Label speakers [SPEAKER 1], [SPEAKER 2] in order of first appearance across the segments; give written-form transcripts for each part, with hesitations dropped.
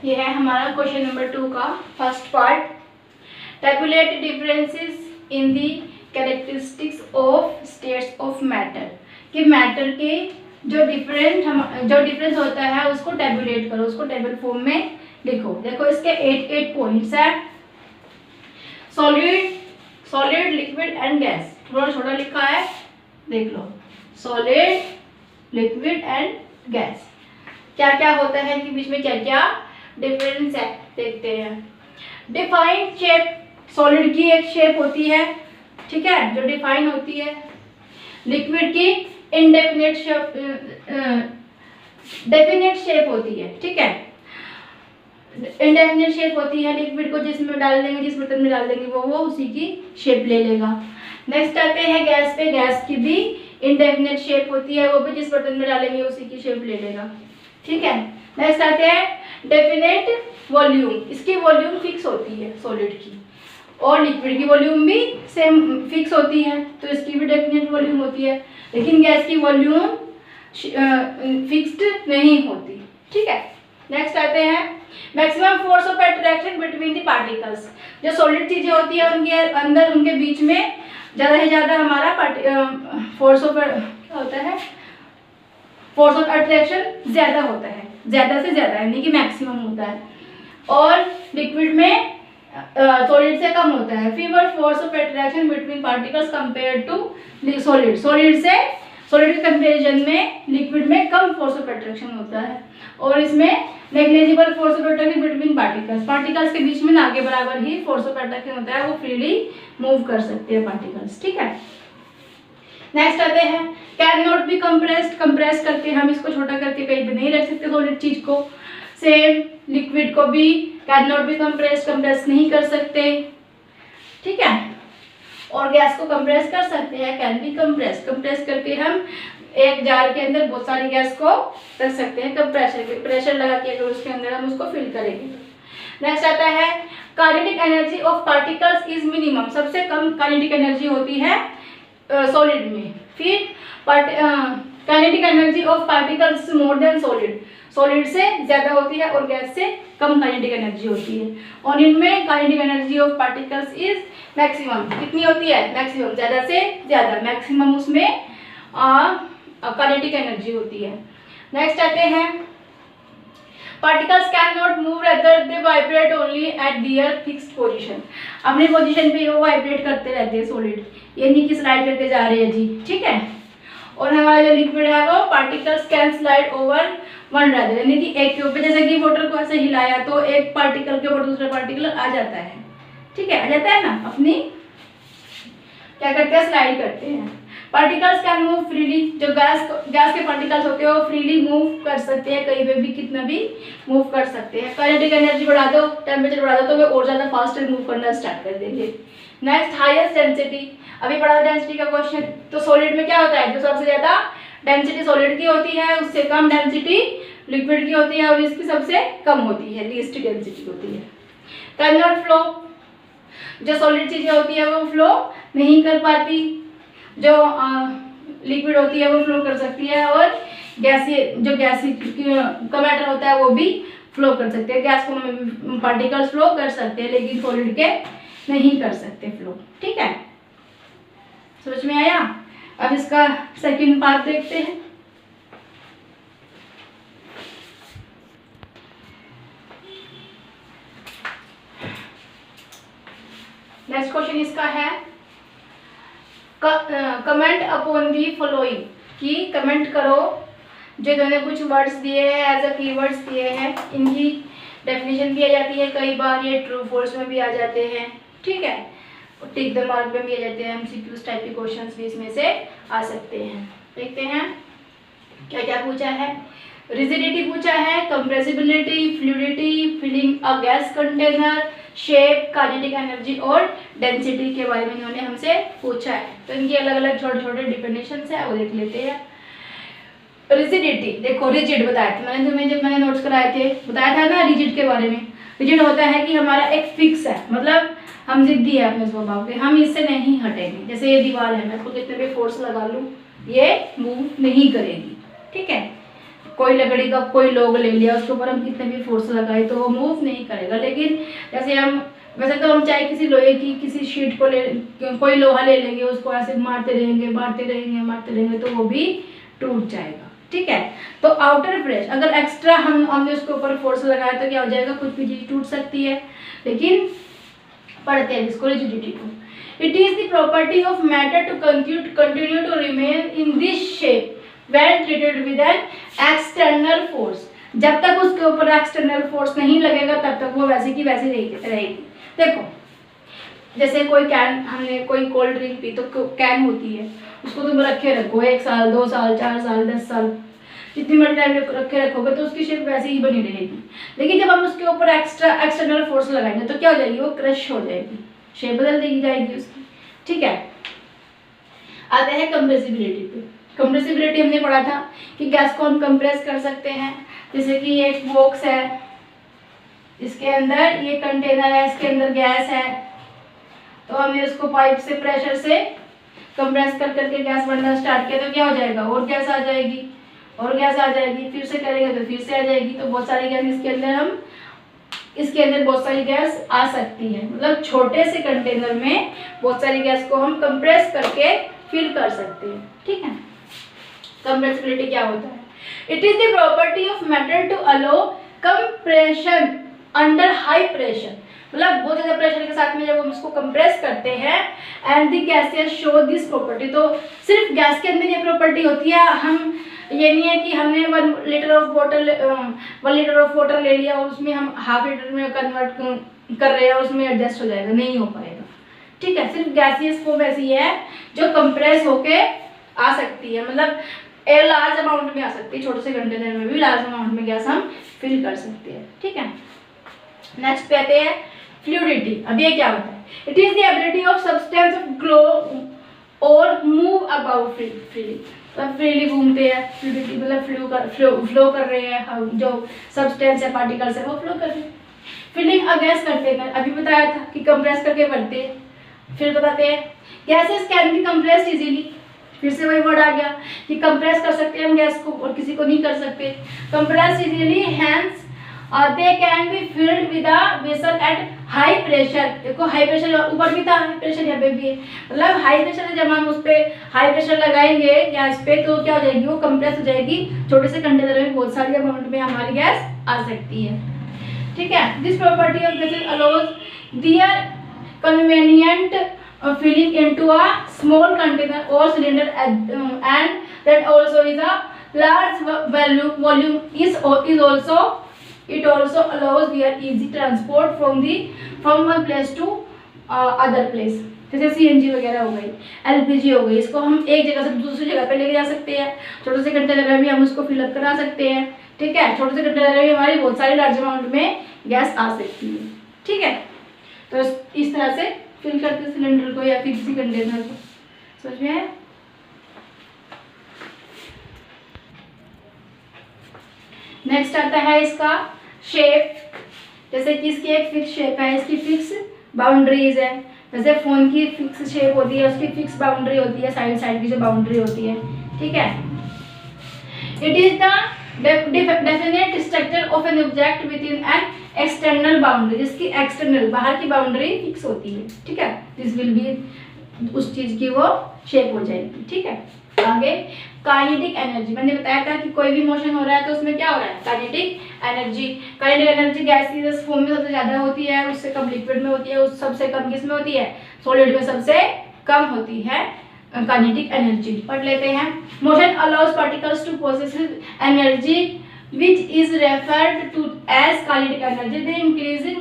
[SPEAKER 1] ये है हमारा क्वेश्चन नंबर 2 का first part. Tabulate differences in the characteristics of states of matter, कि मैटर के जो डिफरेंस होता है उसको टैबुलेट करो, उसको टेबल फॉर्म में लिखो। देखो इसके 8 पॉइंट्स है। सॉलिड, लिक्विड एंड गैस, थोड़ा छोटा लिखा है, देख लो। सॉलिड, लिक्विड एंड गैस, क्या क्या होता है कि बीच में क्या क्या डिफरेंस है, देखते हैं। डिफाइंड शेप, सॉलिड की एक शेप होती है, ठीक है, जो डिफाइन होती है। लिक्विड की इनडेफिनेट शेप, डेफिनेट शेप होती है, ठीक है। इनडेफिनेट शेप होती है लिक्विड को, जिसमें डाल देंगे, जिस बर्तन में डाल देंगे वो उसी की शेप ले लेगा। नेक्स्ट आते हैं गैस पे। गैस की भी इनडेफिनेट शेप होती है, वो भी जिस बर्तन में डालेंगे उसी की शेप ले लेगा, ठीक है। नेक्स्ट आते हैं डेफिनेट वॉल्यूम, इसकी वॉल्यूम फिक्स होती है सॉलिड की, और लिक्विड की वॉल्यूम भी सेम फिक्स होती है, तो इसकी भी डेफिनेट वॉल्यूम होती है। लेकिन गैस की वॉल्यूम फिक्स्ड नहीं होती, ठीक है। नेक्स्ट आते हैं maximum force of attraction between the particles. जो सॉलिड चीजें होती है उनके अंदर, उनके बीच में ज़्यादा से ज़्यादा हमारा फोर्स ऑफ क्या होता है, फोर्स ऑफ अट्रैक्शन ज़्यादा होता है, ज़्यादा से ज़्यादा, यानी कि मैक्सिमम होता है। और लिक्विड में सॉलिड से कम होता है। Fewer force of attraction between particles compare to solid, solid के कंपेरिजन में लिक्विड में कम फोर्स ऑफ अट्रैक्शन होता है। और इसमें negligible force of attraction between particles के बीच में ना के बराबर ही फोर्स ऑफ अट्रैक्शन होता है, वो फ्रीली मूव कर सकते हैं पार्टिकल्स, ठीक है। नेक्स्ट आते हैं can not be compressed, compress करके हम इसको छोटा करके कहीं पे नहीं रख सकते सॉलिड चीज को। सेम लिक्विड को भी can not be compress, compress नहीं कर सकते, ठीक है। और गैस को कंप्रेस कर सकते हैं, कैन बी कंप्रेस, कंप्रेस करके हम एक जार के अंदर बहुत सारी गैस को रख सकते हैं, प्रेशर लगा के अगर उसके अंदर हम उसको फिल करेंगे। नेक्स्ट आता है kinetic energy of particles is minimum, सबसे कम काइनेटिक एनर्जी होती है सॉलिड में। फिर kinetic energy of particles more than solid, solid से ज़्यादा होती है और गैस से कम काइनेटिक एनर्जी होती है। और इनमें kinetic energy of particles is maximum, कितनी होती है, मैक्सिमम, ज़्यादा से ज़्यादा, मैक्सिमम उसमें काइनेटिक एनर्जी होती है। नेक्स्ट आते हैं particles can not move rather they vibrate only at their fixed position, अपनी पोजीशन पे वो वाइब्रेट करते रहते हैं सॉलिड, ये नहीं कि स्लाइड करके जा रहे हैं जी, ठीक है। और हमारा जो लिक्विड है वो particles can slide over one rather, यानी कि एक के ऊपर, जैसे कि वाटर को ऐसे हिलाया तो एक पार्टिकल के ऊपर दूसरा पार्टिकल आ जाता है, ठीक है, आ जाता है ना, अपनी क्या करते हैं, स्लाइड करते हैं। पार्टिकल्स कैन मूव फ्रीली, जो गैस के पार्टिकल्स होते हैं वो फ्रीली मूव कर सकते हैं, कहीं पे भी कितना भी मूव कर सकते हैं। काइनेटिक एनर्जी बढ़ा दो, टेम्परेचर बढ़ा दो तो वे और ज़्यादा फास्टर मूव करना स्टार्ट कर देंगे। नेक्स्ट हाईएस्ट डेंसिटी, अभी पढ़ा डेंसिटी का क्वेश्चन, तो सॉलिड में क्या होता है, जो सबसे ज़्यादा डेंसिटी सॉलिड की होती है उससे कम डेंसिटी लिक्विड की होती है, और इसकी सबसे कम होती है, लीस्ट डेंसिटी होती है। कैन नॉट फ्लो, जो सॉलिड चीज़ें होती है वो फ्लो नहीं कर पाती, जो लिक्विड होती है वो फ्लो कर सकती है, और गैस का मैटर होता है वो भी फ्लो कर सकते हैं। गैस को पार्टिकल्स फ्लो कर सकते हैं लेकिन सॉलिड के नहीं कर सकते फ्लो, ठीक है, समझ में आया। अब इसका सेकंड पार्ट देखते हैं। नेक्स्ट क्वेश्चन इसका है कमेंट अपॉन दी फॉलोइंग, कि कमेंट करो जो इन्होंने कुछ वर्ड्स दिए हैं, एज अ कीवर्ड्स दिए हैं, इनकी डेफिनेशन भी आ जाती है, कई बार ये ट्रू फॉल्स में भी आ जाते हैं, ठीक है, टिक द मार्क में भी आ जाते हैं, एमसीक्यूज टाइप के क्वेश्चंस भी इसमें से आ सकते हैं। देखते हैं क्या क्या पूछा है। रिजिडिटी पूछा है, compressibility, fluidity, filling a gas container, shape, kinetic energy और डेंसिटी के बारे में इन्होंने हमसे पूछा है। तो इनकी अलग अलग छोटे छोटे डिफिनेशंस है, वो देख लेते हैं। रिजिडिटी, देखो रिजिड बताया था मैंने तुम्हें, जब मैंने नोट्स कराए थे बताया था ना रिजिड के बारे में। रिजिड होता है कि हमारा एक फिक्स है, मतलब हम जिद्दी है अपने स्वभाव के, हम इससे नहीं हटेंगे। जैसे ये दीवार है, मैं इसको कितने भी फोर्स लगा लूँ ये मूव नहीं करेगी, ठीक है। कोई लकड़ी का कोई लोग ले लिया, उसके ऊपर हम कितने भी फोर्स लगाए तो वो मूव नहीं करेगा। लेकिन जैसे हम वैसे तो हम चाहे किसी लोहे की किसी शीट को ले, कोई लोहा ले लेंगे, उसको ऐसे मारते रहेंगे तो वो भी टूट जाएगा। ठीक है, तो आउटर प्रेस अगर एक्स्ट्रा हमने उसके ऊपर फोर्स लगाया तो क्या हो जाएगा, कुछ भी चीज टूट सकती है। लेकिन पढ़ते हैं इसको, रिजिडिटी को। It is the property of matter to continue to remain in this shape when treated with an external force. जब तक उसके ऊपर एक्सटर्नल फोर्स नहीं लगेगा तब तक वो वैसी की वैसी रहेगी। देखो जैसे कोई कैन, हमने कोई कोल्ड ड्रिंक पी तो कैन होती है, उसको तुम रखे रखो 1 साल 2 साल 4 साल 10 साल, जितनी मर्जी टाइम रखे रखोगे तो उसकी शेप वैसे ही बनी रहेगी। लेकिन जब हम उसके ऊपर एक्सटर्नल फोर्स लगाएंगे तो क्या हो जाएगी, वो क्रश हो जाएगी, शेप बदल दी जाएगी उसकी। ठीक है, आते हैं कंप्रेसिबिलिटी पे। कंप्रेसिबिलिटी हमने पढ़ा था कि गैस को हम कंप्रेस कर सकते हैं। जैसे कि एक बॉक्स है, इसके अंदर ये कंटेनर है, इसके अंदर गैस है, तो हमने उसको पाइप से प्रेशर से कंप्रेस कर करके गैस बनना स्टार्ट किया तो क्या हो जाएगा, और गैस आ जाएगी, और गैस आ जाएगी, फिर से करेंगे तो फिर से आ जाएगी। तो बहुत सारी गैस इसके अंदर बहुत सारी गैस आ सकती है। मतलब छोटे से कंटेनर में बहुत सारी गैस को हम कंप्रेस करके फिल कर सकते हैं। ठीक है, कंप्रेसिबिलिटी क्या होता है, it is the property of matter to allow compression under high pressure. मतलब बहुत ज़्यादा प्रेशर के साथ में जब हम उसको कंप्रेस करते हैं and the gases show this property. तो सिर्फ गैस के अंदर ये प्रॉपर्टी होती है, हम ये नहीं है कि हमने 1 लीटर ऑफ वाटर ले लिया और उसमें हम ½ लीटर में कन्वर्ट कर रहे हैं और उसमें एडजस्ट हो जाएगा, नहीं हो पाएगा। ठीक है, सिर्फ गैसियस फॉर्म ऐसी है जो कंप्रेस होके आ सकती है, मतलब एक लार्ज अमाउंट में आ सकती है, छोटे से कंटेनर में भी लार्ज अमाउंट में गैस हम फिल कर सकते हैं। ठीक है, नेक्स्ट पे आते हैं फ्लूइडिटी। अब ये क्या होता है, it is the ability of substance to flow और मूव अबाउट फ्रीली। मतलब फ्रीली घूमते हैं, फ्लूइडिटी मतलब फ्लो कर रहे हैं, हम जो सब्सटेंस है पार्टिकल्स है वो फ्लो कर रहे हैं। फिलिंग अ गैस करते हैं, अभी बताया था कि कंप्रेस करके भरते हैं। फिर बताते हैं gases can be compressed easily, फिर से वही वर्ड आ गया कि कंप्रेस कर सकते हैं हम गैस को और किसी को नहीं कर सकते। Compress easily hence they can be filled with a vessel at high pressure. देखो हाई प्रेशर ऊपर भी था, हाई प्रेशर यहाँ पे भी है, मतलब हाई प्रेशर है। जब हम उस पर हाई प्रेशर लगाएंगे गैस पे तो क्या हो जाएगी, वो कंप्रेस हो जाएगी। छोटे से कंटेनर में बहुत सारी अमाउंट में हमारी गैस आ सकती है। ठीक है, this property of gases allows their convenient filling into a small container or cylinder and that also is a large volume is also it also allows their easy transport from one place to other place। जैसे CNG वगैरह हो गई, LPG हो गई, इसको हम एक जगह से दूसरी जगह पे लेके जा सकते हैं। छोटे से कंटेनर में भी हम उसको फिलअप करा सकते हैं। ठीक है, छोटे से कंटेनर में भी हमारी बहुत सारी लार्ज अमाउंट में गैस आ सकती है। ठीक है, तो इस तरह से फिल करके सिलेंडर को या फिर किसी कंटेनर को, समझ में आया। नेक्स्ट आता है इसका शेप। जैसे कि इसकी एक फिक्स शेप है, इसकी फिक्स बाउंड्रीज है। जैसे फोन की फिक्स शेप होती है, उसकी फिक्स बाउंड्री होती है, साइड की जो बाउंड्री होती है। ठीक है, it is the definite structure of an object with in an external boundary, जिसकी एक्सटर्नल बाहर की बाउंड्री फिक्स होती है। ठीक है, दिस विल बी उस चीज की वो शेप हो जाएगी। ठीक है, आगे काइनेटिक एनर्जी। मैंने बताया था कि कोई भी मोशन हो रहा है तो उसमें क्या हो रहा है, kinetic energy. Kinetic energy gaseous form में सबसे ज्यादा होती है, उससे कम लिक्विड में होती है, उस सबसे कम किस में होती है, सॉलिड में सबसे कम होती है काइनेटिक एनर्जी। पढ़ लेते हैं। Motion allows particles to possess energy which is referred to as kinetic energy. The increasing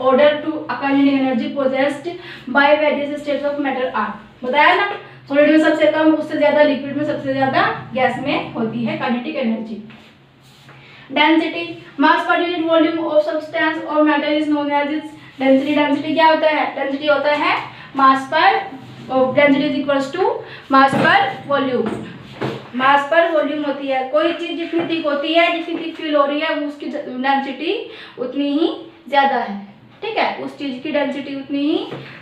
[SPEAKER 1] order to kinetic energy possessed by various states of matter are। बताया ना, सॉलिड में सबसे कम, उससे ज्यादा लिक्विड में सबसे ज्यादा गैस में होती है kinetic energy. Density, mass per unit volume of substance और matter is known as its density. Density क्या होता है, डेंसिटी होता है mass per, density is equals to mass per volume. Mass per volume होती है, कोई चीज जितनी थिक होती है, जितनी थिक फील हो रही है, उसकी डेंसिटी उतनी ही ज्यादा है। ठीक है, उस चीज की डेंसिटी उतनी ही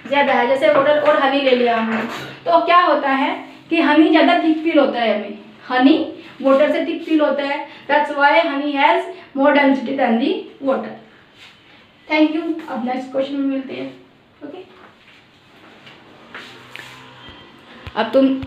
[SPEAKER 1] ज्यादा है। जैसे वाटर और हनी ले लिया हमने, तो क्या होता है कि हनी ज्यादा थिक फील होता है हमें, हनी वाटर से थिक फील होता है, that's why Honey has more density than the water. Thank you, अब नेक्स्ट क्वेश्चन में मिलते हैं। ओके, अब तुम